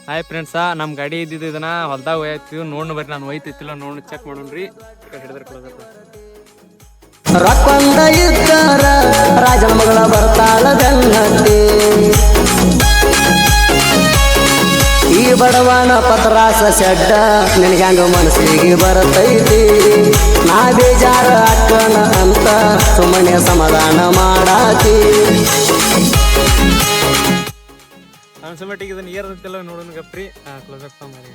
Hi friends, ನಮ್ಮ ಗಾಡಿ ಇದ್ದಿದ್ದು ಇದನ್ನ ಹೊಲ್ದಾಗ ಒಯ್ತೀವಿ. ನೋಡ್ ಬರ್ರಿ, ನಾನು ಒಯ್ತಿತ್ತಿಲ್ಲ, ನೋಡಿ ಚೆಕ್ ಮಾಡೋಣ್ರಿ. ಹಿಡಿದ್ರೆ ರೊಕ್ಕೊಂದ ಇದ್ದಾರ ರಾಜನ ಮಗಳ ಬರ್ತಾಳ ಬೆನ್ನತ್ತಿ. ಈ ಬಡವನ ಪತ್ರಾಸ ಶೆಡ್ಡ ನಿನಗ್ಯಾಂಗ ಮನಸ್ಸಿಗೆ ಬರತೈತಿ. ನಾ ಬೇಜಾರ ಅಕ್ಕನ ಅಂತ ಸುಮ್ಮನೆ ಸಮಾಧಾನ ಮಾಡಾತಿ. ಅನ್ಸಮಟ್ಟಿಗೆ ಇದನ್ನ ಏರ್ತಿಲ್ಲ ನೋಡೋಣ ಗಪ್ರಿ. ಕ್ಲೋಸ್ ಅಪ್ ಮಾಡಿ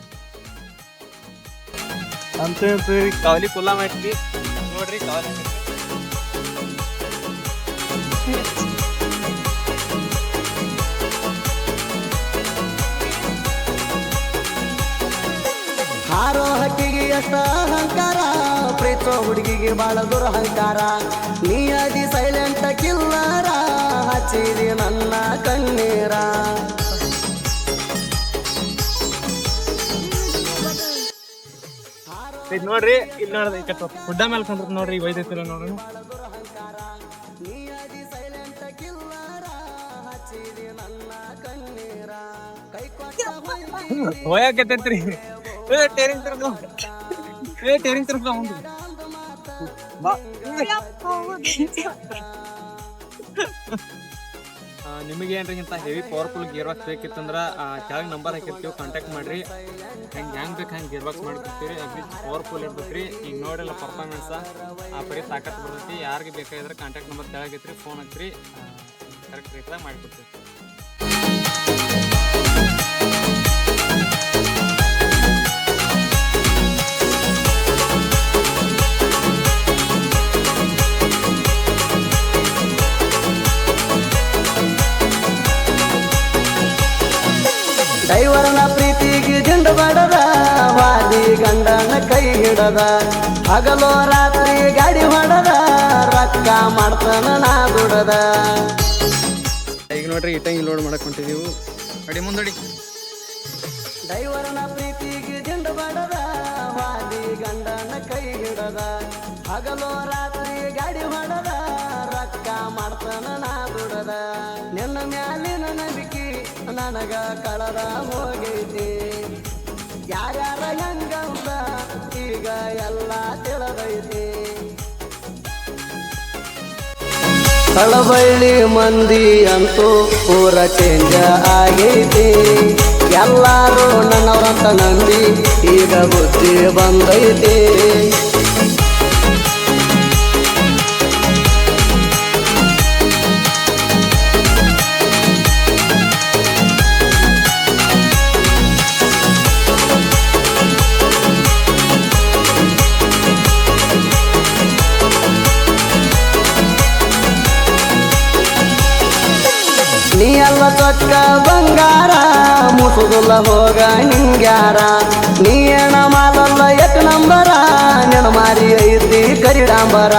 ಅಂತ ಕಾವಲಿ ಕುಲ್ಲ ಮಾಡ್ತೀವಿ ನೋಡ್ರಿ. ಕಾವಲಿ ಹಾರೋ ಹಕ್ಕಿಗೆ ಎಷ್ಟ ಅಹಂಕಾರ, ಪ್ರೀತೋ ಹುಡುಗಿಗೆ ಬಾಳ ದುರಹಂಕಾರ. ನೀ ಅದಿ ಸೈಲೆಂಟ್ ಕಿಲ್ಲರ, ಹಚ್ಚಿದಿ ನನ್ನ ಕಣ್ಣೀರ. ನೋಡ್ರಿ, ಇಲ್ಲಿ ನೋಡ್ರಿ ಗುಡ್ಡ ಮೇಲೆ ಕಂಡ್ರ ನೋಡ್ರಿ, ಒಯ್ದೈತಿಲ್ಲ ನೋಡ್ರಿ. ಹೋಯಾಕೈತ್ರಿ ಟೇರಿಂಗ್ ತರ್ಕ ಟೇರಿಂಗ್ ತರ್ಕ ನಿಮಗೆ ಏನ್ರಿಗಿಂತ ಹೆವಿ ಪವರ್ಫುಲ್ ಗೇರ್ ಬಾಕ್ಸ್ ಬೇಕಿತ್ತಂದ್ರೆ ಕೆಳಗೆ ನಂಬರ್ ಹಾಕಿರ್ತೀವಿ, ಕಾಂಟ್ಯಾಕ್ಟ್ ಮಾಡಿರಿ. ಹೆಂಗೆ ಬೇಕು ಹಂಗೆ ಗೇರ್ ಬಾಕ್ಸ್ ಮಾಡಿಕೊಡ್ತೀವಿ. ಅಗ್ರಿ ಪವರ್ಫುಲ್ ಇರ್ತೈತ್ರಿ. ಈಗ ನೋಡಿಲ್ಲ ಪರ್ಫಾರ್ಮೆನ್ಸ ಆ ಪರಿ ತಾಕತ್ತು ಬರ್ತೈತಿ. ಯಾರಿಗೆ ಬೇಕಾಗಿದ್ರೆ ಕಾಂಟ್ಯಾಕ್ಟ್ ನಂಬರ್ ತೆಳಗೈತ್ರಿ, ಫೋನ್ ಹಚ್ಚಿರಿ, ಕರೆಕ್ಟ್ ರೇಟ್ದಾಗ ಮಾಡಿಕೊಡ್ತೀವಿ. ಡೈವರ್ನ ಪ್ರೀತಿಗೆ ದಿಂಡು ಬಡದ, ವಾದಿ ಗಂಡನ ಕೈ ಹಿಡದ. ಹಗಲೋ ರಾತ್ರಿ ಗಾಡಿ ಹೊಡದ, ರೊಕ್ಕ ಮಾಡ್ತಾನ ನಾ ದುಡದ. ಈಗ ನೋಡ್ರಿ, ಇಟ್ಟಂಗಿ ಲೋಡ್ ಮಾಡಕ್ ಹೊಂಟಿದೀವು. ಅಡಿ ಮುಂದಡಿ. ಡೈವರ್ನ ಪ್ರೀತಿಗೆ ದಿಂಡು ಬಡದ, ವಾದಿ ಗಂಡನ ಕೈ ಹಿಡದ. ಹಗಲೋ ರಾತ್ರಿ ಗಾಡಿ ಹೊಡದ, ರೊಕ್ಕ ಮಾಡ್ತಾನ ನಾ ದುಡದ. ನಿನ್ನ ಮ್ಯಾಲಿನ ನಂಬಿಕೆ ನನಗ ಕಳೆದ ಹೋಗೈತಿ. ಯಾರ್ಯಾರ ಹೆಂಗಂತ ಈಗ ಎಲ್ಲ ತಿಳಿದೈತಿ. ಕಳಬಳ್ಳಿ ಮಂದಿ ಅಂತೂ ಊರ ಚೇಂಜ ಆಗೈತಿ. ಎಲ್ಲಾರು ನನ್ನವ್ರಂತ ನಂಬಿ ಈಗ ಬುದ್ಧಿ ಬಂದೈತಿ. ನೀ ಎಲ್ಲ ಚೊಕ್ಕ ಬಂಗಾರ, ಮುಸುದುಲ್ಲ ಹೋಗ ನಿಂಗ್ಯಾರ. ನೀ ಏನ ಮಾಲಲ್ಲ ಎಕ್ ನಂಬರ, ನೆನ ಮಾರಿ ಐತಿ ಕರಿಡಾಂಬರ.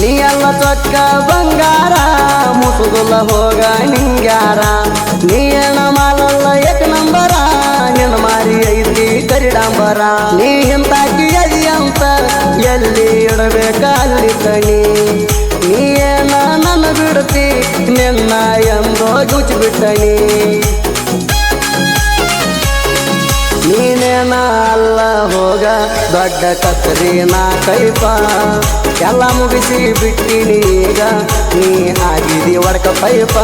ನೀ ಎಲ್ಲ ಚೊಕ್ಕ ಬಂಗಾರ, ಮುಸುದುಲ್ಲ ಹೋಗ ನಿಂಗ್ಯಾರ. ನೀ ಏನ ಮಾಲಲ್ಲ ಎಕ್ ನಂಬರ, ನೆನ ಮಾರಿ ಐತಿ ಕರಿಡಾಂಬರ. ನೀ ಹಿಂತಾಕಿ ಅದಿ ಅಂತ ಎಲ್ಲಿ ಇಡಬೇಕ ಅಲ್ಲಿ ತಣಿ. ನೀ ಏನ ನನ್ನ ಬಿಡ್ತಿ ನಿನ್ನ ಎಂದೋ ಗುಚ್ಚಿ ಬಿಟ್ಟಣಿ. ನೀನೇನ ಅಲ್ಲ ಹೋಗ ದೊಡ್ಡ ಕತ್ರಿ ನಾ ಕೈಪ. ಎಲ್ಲ ಮುಗಿಸಿ ಬಿಟ್ಟಿನಿ ಈಗ, ನೀ ಆಗಿದಿ ಒಡಕ ಪೈಪ.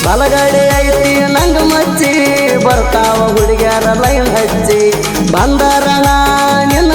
ಬಲಗಡೆ ಐತಿ ನಂಗ ಮಚ್ಚಿ, ಬರ್ತಾವ ಹುಡುಗ್ಯಾರ ಲೈನ್ ಹಚ್ಚಿ. ಬಂದರ ನಿನ್ನ